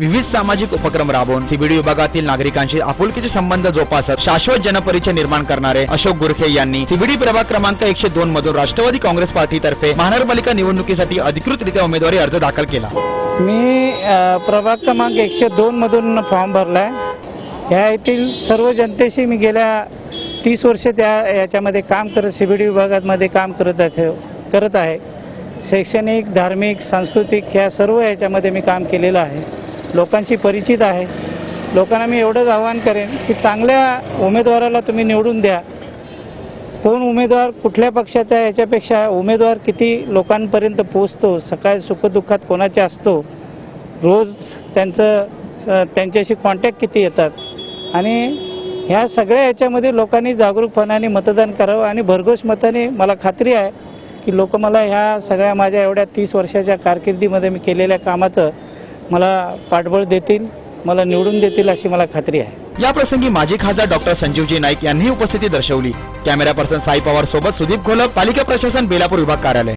विविध सामाजिक उपक्रम राबवून सीबीडी विभागातील नागरिकांशी आपुलकीचे संबंध जोपासत शाश्वत जनपरिचय निर्माण करणारे अशोक गुरखे यांनी सीबीडी प्रभाग क्रमांक 102 मधून राष्ट्रवादी काँग्रेस पार्टीतर्फे महानगरपालिका निवडणुकीसाठी अधिकृतरित्या उमेदवारी अर्ज दाखल केला। मी प्रभाग क्रमांक 102 मधून फॉर्म भरलाय। ह्या येथील सर्व जनतेशी मी गेल्या 30 वर्षे याच्यामध्ये काम करत सीबीडी विभागामध्ये काम करत आहे। शैक्षणिक, धार्मिक, सांस्कृतिक ह्या सर्व याच्यामध्ये मी काम केलेलं आहे। लोकांशी परिचित आहे। लोकांना मी एवढंच आवाहन करेन की चांगल्या उमेदवाराला तुम्ही निवडून द्या। कोण उमेदवार कुठल्या पक्षाचा आहे याच्यापेक्षा उमेदवार किती लोकांपर्यंत पोहोचतो, सकाळी सुखदुःखात कोणाचे असतो, रोज त्यांच्याशी कॉन्टॅक्ट किती येतात आणि ह्या सगळ्या याच्यामध्ये लोकांनी जागरूकपणाने मतदान करावं आणि भरघोस मताने मला खात्री आहे की लोक मला ह्या सगळ्या माझ्या एवढ्या 30 वर्षाच्या कारकिर्दीमध्ये मी केलेल्या कामाचं मला पाठबळ देतील, मला निवडून देतील अशी मला खात्री आहे। या प्रसंगी माजी खासदार डॉक्टर संजीवजी नाईक यांनी उपस्थिती दर्शवली। कॅमेरा पर्सन साई पवार सोबत सुदीप घोलप, पालिका प्रशासन बेलापूर विभाग कार्यालय।